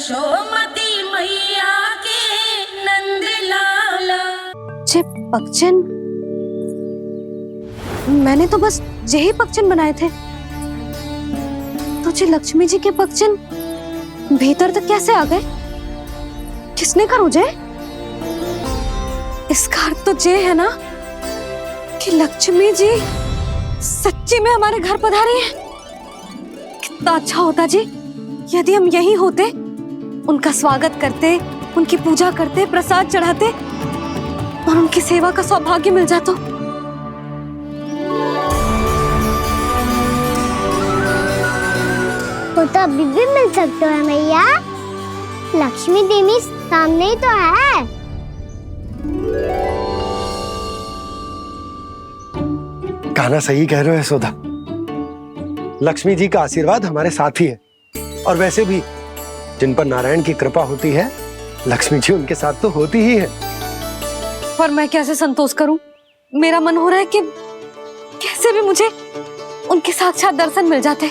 यशोमती मैया के नंद लाला। जे पगचन, मैंने तो बस यही पगचन बनाए थे, तो जे लक्ष्मी जी के पगचन भीतर तक कैसे आ गए? किसने कहा मुझे? इसका अर्थ तो ये है ना कि लक्ष्मी जी सच्ची में हमारे घर पधारी हैं। कितना अच्छा होता जी यदि हम यहीं होते, उनका स्वागत करते, उनकी पूजा करते, प्रसाद चढ़ाते और उनकी सेवा का सौभाग्य मिल जाता। तो अभी भी मिल सकते हो मैया, लक्ष्मी देवी सामने ही तो है। कहना सही कह रहे हो यशोदा, लक्ष्मी जी का आशीर्वाद हमारे साथ ही है, और वैसे भी जिन पर नारायण की कृपा होती है, लक्ष्मी जी उनके साथ तो होती ही है। पर मैं कैसे संतोष करूं? मेरा मन हो रहा है कि कैसे भी मुझे उनके साक्षात दर्शन मिल जाते।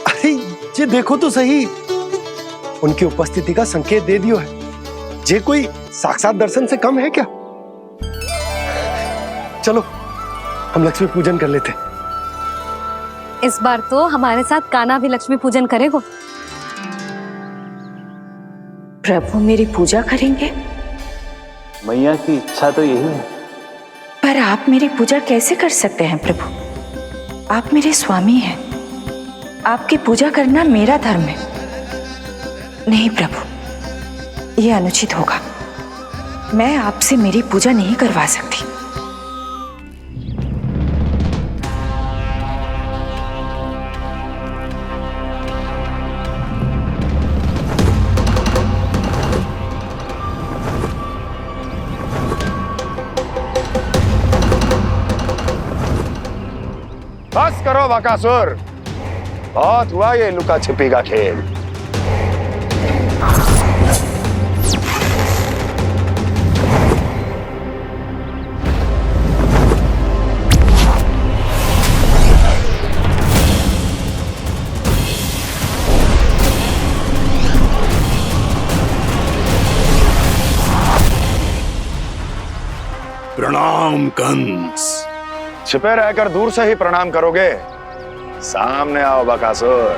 अरे ये देखो तो सही, उनकी उपस्थिति का संकेत दे दियो है। ये कोई साक्षात दर्शन से कम है क्या? चलो हम लक्ष्मी पूजन कर लेते। इस बार तो हमारे साथ कान्हा भी लक्ष्मी पूजन करेगा। प्रभु मेरी पूजा करेंगे? मैया की इच्छा तो यही है। पर आप मेरी पूजा कैसे कर सकते हैं प्रभु? आप मेरे स्वामी हैं, आपकी पूजा करना मेरा धर्म है। नहीं प्रभु, यह अनुचित होगा। मैं आपसे मेरी पूजा नहीं करवा सकती। बस करो बकासुर, बहुत हुआ ये लुका छिपी का खेल। प्रणाम कंस। छिपे रहकर दूर से ही प्रणाम करोगे? सामने आओ बकासुर।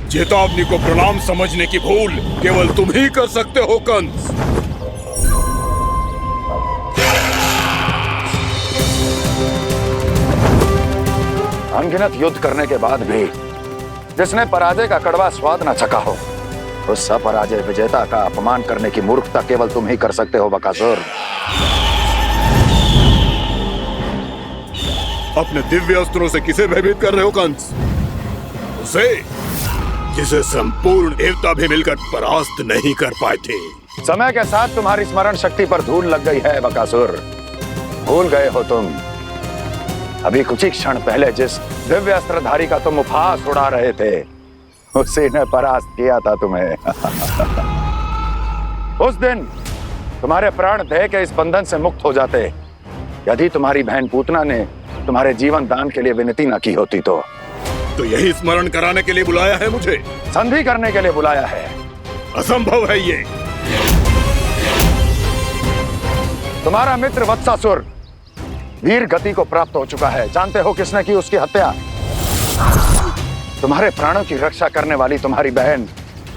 चेतावनी को प्रणाम समझने की भूल केवल तुम ही कर सकते हो कंस। अनगिनत युद्ध करने के बाद भी जिसने पराजय का कड़वा स्वाद न चखा हो, उस अपराजय विजेता का अपमान करने की मूर्खता केवल तुम ही कर सकते हो बकासुर। अपने दिव्य अस्त्रों से किसे भयभीत कर रहे हो कंस? उसे जिसे संपूर्ण देवता भी मिलकर परास्त नहीं कर पाए थे। समय के साथ तुम्हारी स्मरण शक्ति पर धूल लग गई है बकासुर। भूल गए हो तुम अभी कुछ ही क्षण पहले जिस दिव्य अस्त्रधारी का तुम उपहास उड़ा रहे थे, उसी ने परास्त किया था तुम्हें। उस दिन तुम्हारे प्राण देह के इस बंधन से मुक्त हो जाते यदि तुम्हारी बहन पूतना ने तुम्हारे जीवन दान के लिए विनती न की होती। तो यही स्मरण कराने के लिए बुलाया है मुझे? संधि करने के लिए बुलाया है। असंभव है ये। तुम्हारा मित्र वत्सासुर वीर गति को प्राप्त हो चुका है। जानते हो किसने की उसकी हत्या? तुम्हारे प्राणों की रक्षा करने वाली तुम्हारी बहन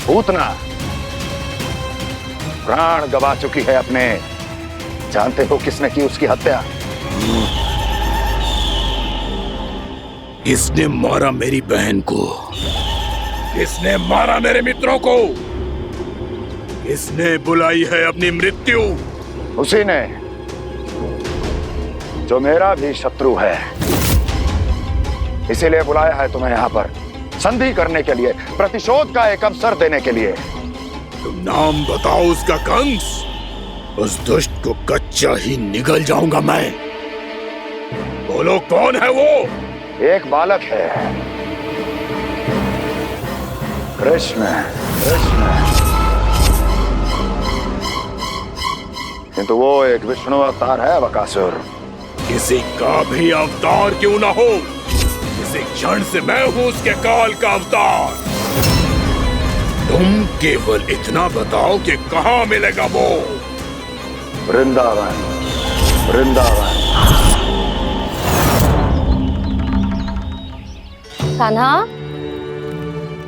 पूतना प्राण गवा चुकी है अपने। जानते हो किसने की उसकी हत्या? किसने मारा मेरी बहन को? किसने मारा मेरे मित्रों को? किसने बुलाई है अपनी मृत्यु? उसी ने जो मेरा भी शत्रु है। इसीलिए बुलाया है तुम्हें यहाँ पर संधि करने के लिए, प्रतिशोध का एक अवसर देने के लिए। तुम नाम बताओ उसका कंस। उस दुष्ट को कच्चा ही निगल जाऊंगा मैं। बोलो कौन है वो? एक बालक है, कृष्ण। कृष्ण किंतु वो एक विष्णु अवतार है बकासुर। किसी का भी अवतार क्यों ना हो, इसी क्षण से मैं हूं उसके काल का अवतार। तुम केवल इतना बताओ कि कहां मिलेगा वो। वृंदावन, वृंदावन। कान्हा,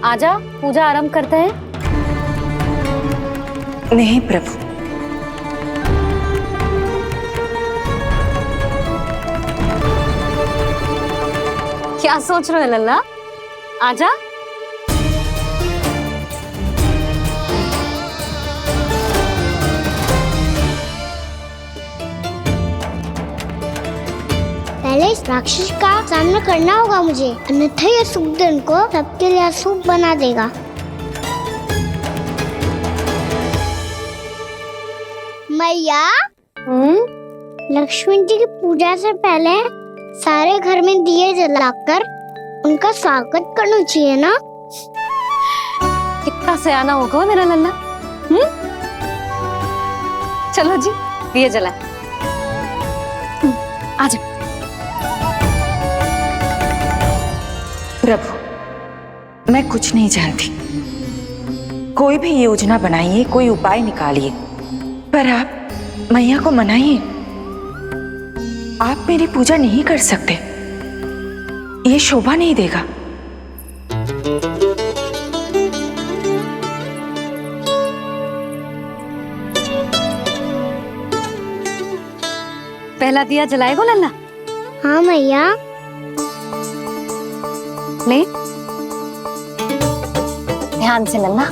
आजा, पूजा आरंभ करते हैं। नहीं प्रभु, क्या सोच रहे हो लल्ला? आजा। पहले इस राक्षस का सामना करना होगा मुझे, अन्यथा ये शुभ दिन को सबके लिए अशुभ बना देगा। मैया, लक्ष्मी जी की पूजा से पहले सारे घर में दिए जलाकर उनका स्वागत करना चाहिए ना। कितना सयाना होगा मेरा लल्ला। चलो जी, दिए जलाए। आजा। प्रभु, मैं कुछ नहीं जानती। कोई भी योजना बनाइए, कोई उपाय निकालिए, पर आप मैया को मनाइए। आप मेरी पूजा नहीं कर सकते, ये शोभा नहीं देगा। पहला दिया जलाएगो लल्ला? हाँ मैया। ले, ध्यान से लल्ला।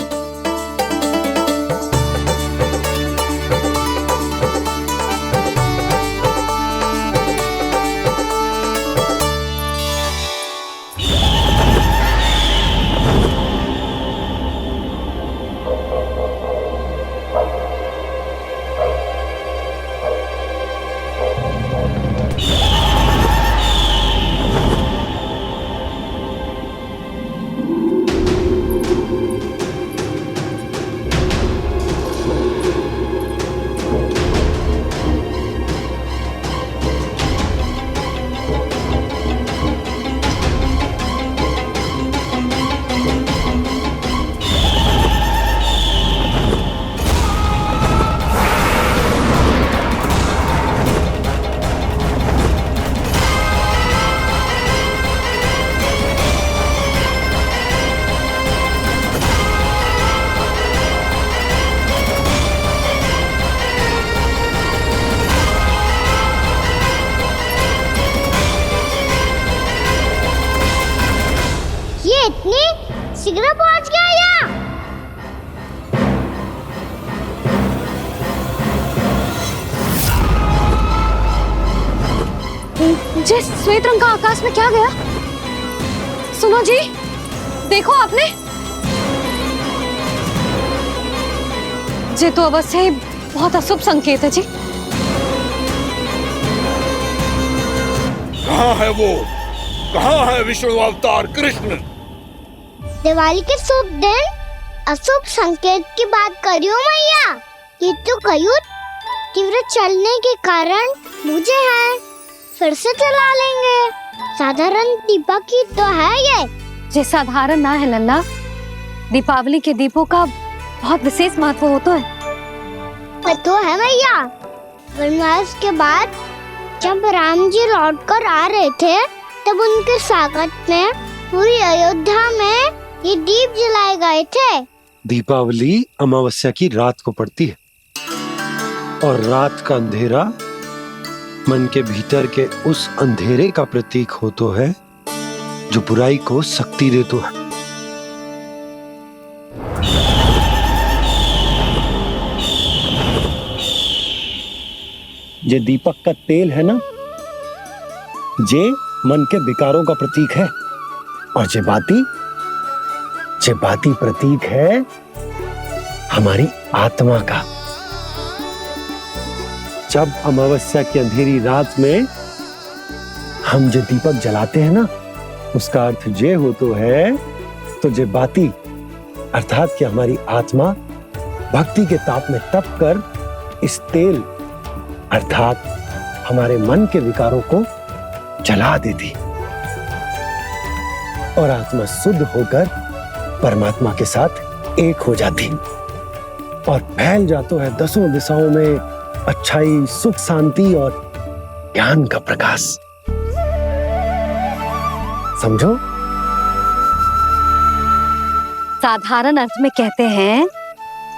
इतनी शीघ्र पहुंच गया यहाँ? जे श्वेत रंग का आकाश में क्या गया? सुनो जी, देखो आपने, जे तो अवश्य ही बहुत अशुभ संकेत है जी। कहाँ है वो? कहाँ है विष्णु अवतार कृष्ण? दिवाली के शुभ दिन अशुभ संकेत की बात करियो मैया। ये तो कयूत तीव्र चलने के कारण मुझे है, फिर से चला लेंगे। साधारण दीपक ही तो है ये साधारण ना है लल्ला, दीपावली के दीपों का बहुत विशेष महत्व होता है। तो है मैया, वनवास के बाद जब राम जी लौट कर आ रहे थे तब उनके स्वागत में पूरी अयोध्या में ये दीप जलाए गए थे। दीपावली अमावस्या की रात को पड़ती है और रात का अंधेरा मन के भीतर के उस अंधेरे का प्रतीक होता है जो बुराई को शक्ति देता है। ये दीपक का तेल है ना, जे मन के विकारों का प्रतीक है, और जे बाती प्रतीक है हमारी आत्मा का। जब अमावस्या की अंधेरी रात में हम जो दीपक जलाते हैं ना, उसका अर्थ जे हो तो है, तो जे बाती अर्थात कि हमारी आत्मा भक्ति के ताप में तप कर इस तेल अर्थात हमारे मन के विकारों को जला देती और आत्मा शुद्ध होकर परमात्मा के साथ एक हो जाती और फैल जाता है दसों दिशाओं में अच्छाई, सुख, शांति और ज्ञान का प्रकाश। समझो? साधारण अर्थ में कहते हैं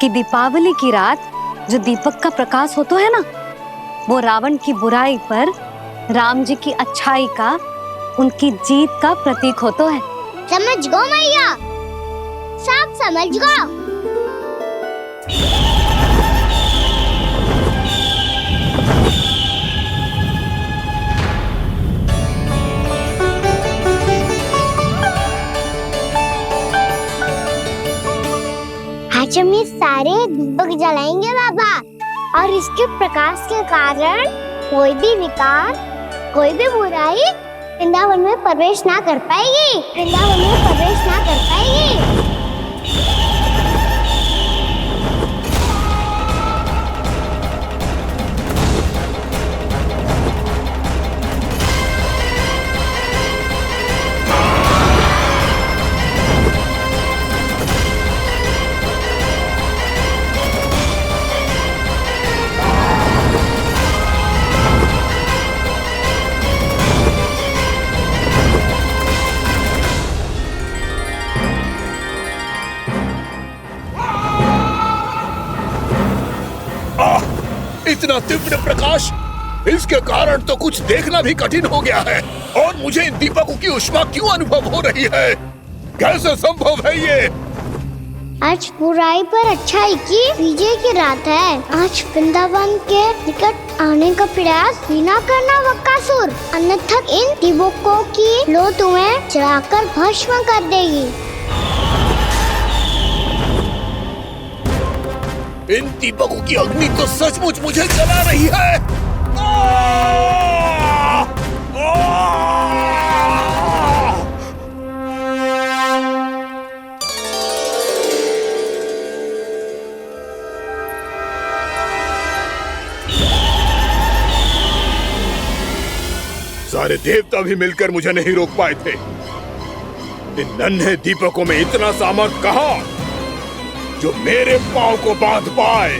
कि दीपावली की रात जो दीपक का प्रकाश होता है ना, वो रावण की बुराई पर राम जी की अच्छाई का, उनकी जीत का प्रतीक होता है। समझ गो मैया, सब समझ गो। आज हम ये सारे दीपक जलाएंगे बाबा, और इसके प्रकाश के कारण कोई भी विकार, कोई भी बुराई वृंदावन में प्रवेश ना कर पाएगी, वृंदावन में प्रवेश ना कर पाएगी। इतना तीव्र प्रकाश, इसके कारण तो कुछ देखना भी कठिन हो गया है। और मुझे इन दीपकों की उष्मा क्यों अनुभव हो रही है? कैसे संभव है ये? आज बुराई पर अच्छाई की विजय की रात है। आज वृंदावन के निकट आने का प्रयास भी ना करना बकासुर, अन्यथा इन दीपकों की लो तुम्हें जलाकर भस्म कर देगी। इन दीपकों की अग्नि तो सचमुच मुझे जला रही है। सारे देवता भी मिलकर मुझे नहीं रोक पाए थे। इन नन्हे दीपकों में इतना सामर्थ कहां जो मेरे पांव को बांध पाए।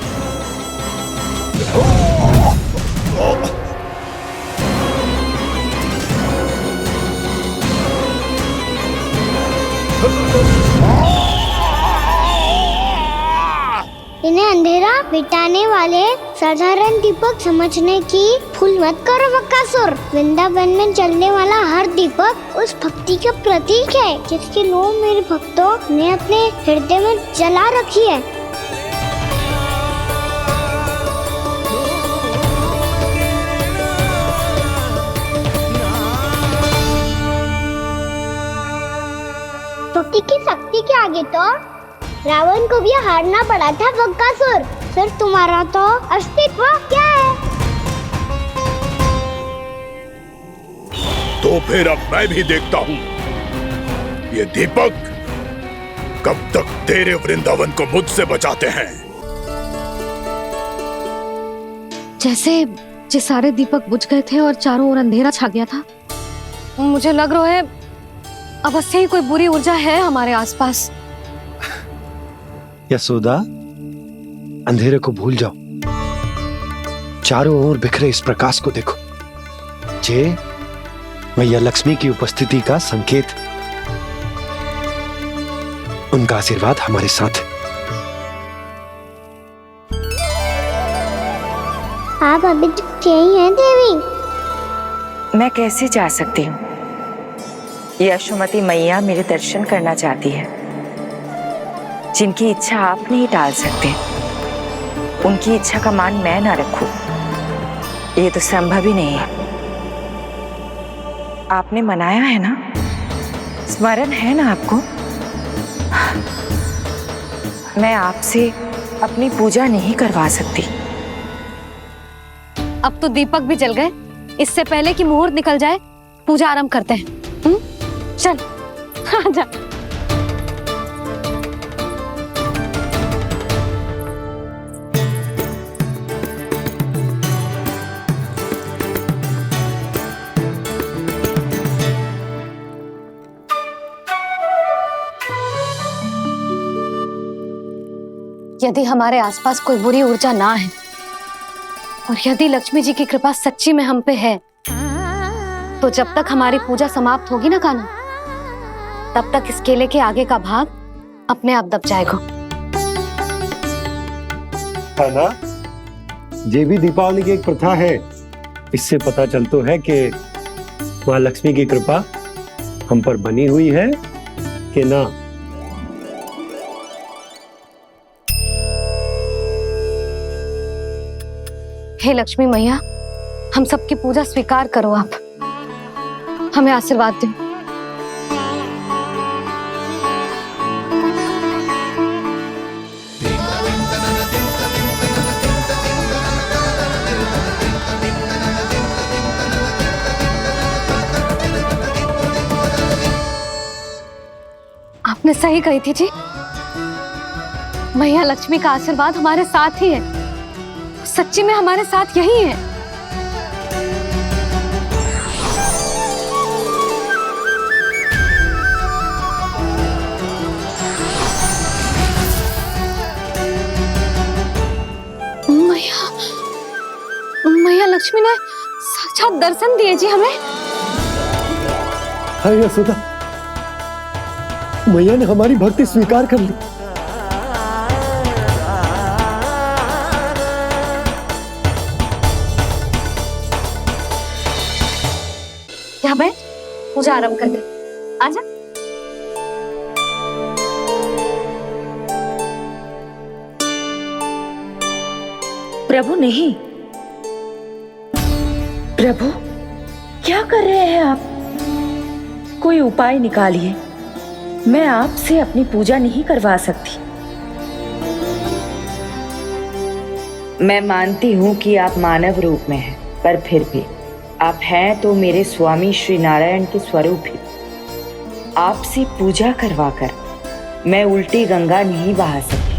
इन्हें अंधेरा मिटाने वाले साधारण दीपक समझने की भूल मत करो बकासुर। वृंदावन में जलने वाला हर दीपक उस भक्ति का प्रतीक है जिसकी लो मेरे भक्तों ने अपने हृदय में जला रखी है। भक्ति की शक्ति के आगे तो रावण को भी हारना पड़ा था बकासुर। फिर तुम्हारा तो अस्तित्व क्या है? तो फिर अब मैं भी देखता हूँ ये दीपक कब तक तेरे वृंदावन को मुझसे बचाते हैं। जैसे ये सारे दीपक बुझ गए थे और चारों ओर अंधेरा छा गया था, मुझे लग रहा है अवश्य ही कोई बुरी ऊर्जा है हमारे आसपास। यशोदा, अंधेरे को भूल जाओ, चारों ओर बिखरे इस प्रकाश को देखो। जे मैया लक्ष्मी की उपस्थिति का संकेत, उनका आशीर्वाद हमारे साथ है। आप अभी तक यही हैं देवी? मैं कैसे जा सकती हूँ? यशोमती मैया मेरे दर्शन करना चाहती है। जिनकी इच्छा आप नहीं टाल सकते, उनकी इच्छा का मान मैं ना रखूं, ये तो संभव ही नहीं है। आपने मनाया है ना, स्मरण है ना आपको? मैं आपसे अपनी पूजा नहीं करवा सकती। अब तो दीपक भी जल गए, इससे पहले कि मुहूर्त निकल जाए पूजा आरंभ करते हैं। चल आजा। यदि हमारे आसपास कोई बुरी ऊर्जा ना है और यदि लक्ष्मी जी की कृपा सच्ची में हम पे है, तो जब तक हमारी पूजा समाप्त होगी ना कान्हा, तब तक इस केले के आगे का भाग अपने आप दब जाएगा। है ना? ये भी दीपावली की एक प्रथा है। इससे पता चलता है कि माँ लक्ष्मी की कृपा हम पर बनी हुई है कि ना। हे लक्ष्मी मैया, हम सबकी पूजा स्वीकार करो, आप हमें आशीर्वाद दो। आपने सही कही थी जी, मैया लक्ष्मी का आशीर्वाद हमारे साथ ही है। सच्ची में हमारे साथ यही है। मैया लक्ष्मी ने साक्षात दर्शन दिए जी हमें। हाय यशोदा, मैया ने हमारी भक्ति स्वीकार कर ली। यहाँ बैठ, पूजा आरंभ कर दे। आजा। प्रभु नहीं, प्रभु क्या कर रहे हैं आप? कोई उपाय निकालिए, मैं आपसे अपनी पूजा नहीं करवा सकती। मैं मानती हूँ कि आप मानव रूप में हैं, पर फिर भी आप हैं तो मेरे स्वामी श्री नारायण के स्वरूप ही। आपसे पूजा करवाकर मैं उल्टी गंगा नहीं बहा सकी।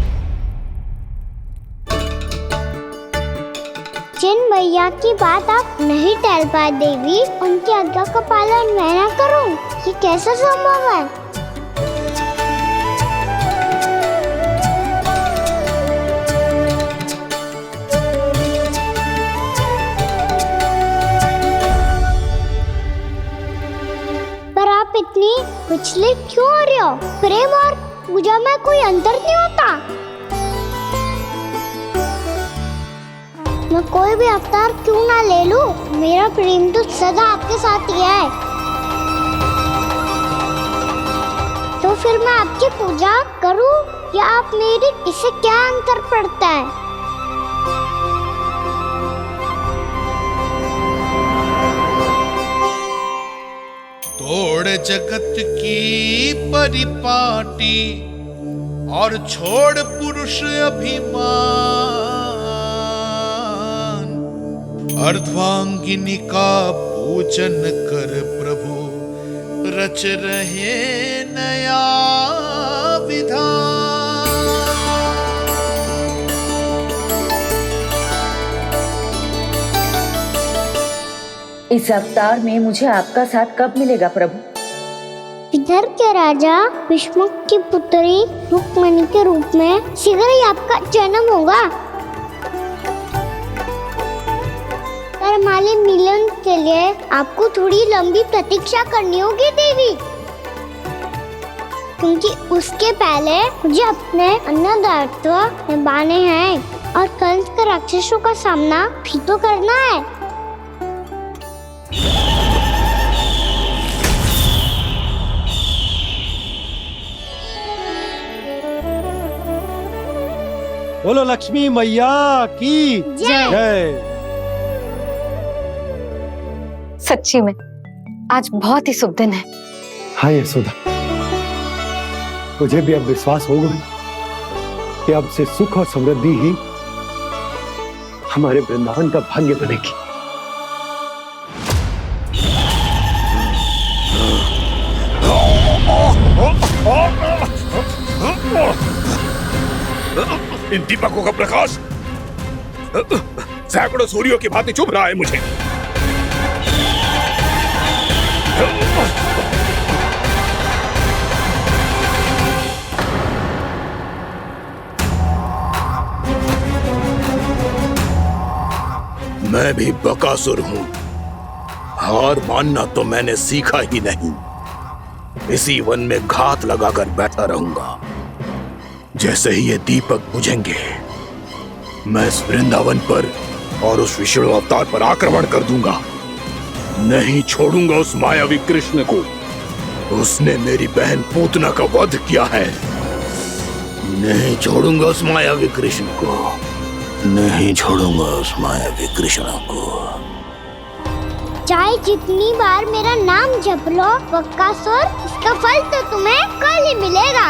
जिन भैया की बात आप नहीं टाल पाए देवी, उनकी आज्ञा का पालन मैं ना करूं, ये कैसे संभव है? पर आप इतनी विचलित क्यों हो रहे हो? प्रेम और पूजा में कोई अंतर नहीं होता। मैं कोई भी अवतार क्यों ना ले लूं, मेरा प्रेम तो सदा आपके साथ ही है। तो फिर मैं आपकी पूजा करूं या आप मेरी, इससे क्या अंतर पड़ता है? तोड़ जगत की परिपाटी और छोड़ पुरुष अभिमान, अर्धांगिनी का पूजन कर प्रभु, रच रहे नया विधान। इस अवतार में मुझे आपका साथ कब मिलेगा प्रभु? इधर के राजा भीष्मक की पुत्री रुक्मणी के रूप में शीघ्र ही आपका जन्म होगा। पर हमारे मिलन के लिए आपको थोड़ी लंबी प्रतीक्षा करनी होगी देवी, क्योंकि उसके पहले मुझे अपने अन्य दायित्व निभाने हैं और कंस के राक्षसों का सामना भी तो करना है। बोलो लक्ष्मी मैया की जय। सच्ची में आज बहुत ही शुभ दिन है। हाँ यशोदा, मुझे भी अब विश्वास हो गया कि अब से सुख और समृद्धि ही हमारे वृंदावन का भाग्य बनेगी। इन दीपकों का प्रकाश सैकड़ों सूर्यों की भांति चुभ रहा है मुझे। मैं भी बकासुर हूँ। हार मानना तो मैंने सीखा ही नहीं। इसी वन में घात लगाकर बैठा रहूंगा। जैसे ही ये दीपक बुझेंगे, मैं इस वृंदावन पर और उस विष्णु अवतार पर आक्रमण कर दूंगा। नहीं छोड़ूंगा उस मायावी कृष्ण को। उसने मेरी बहन पूतना का वध किया है। नहीं छोड़ूंगा उस मायावी कृष्ण को। नहीं छोड़ूंगा उस मायावी कृष्ण को। चाहे जितनी बार मेरा नाम जप लो बकासुर, इसका फल तो तुम्हें कल ही मिलेगा।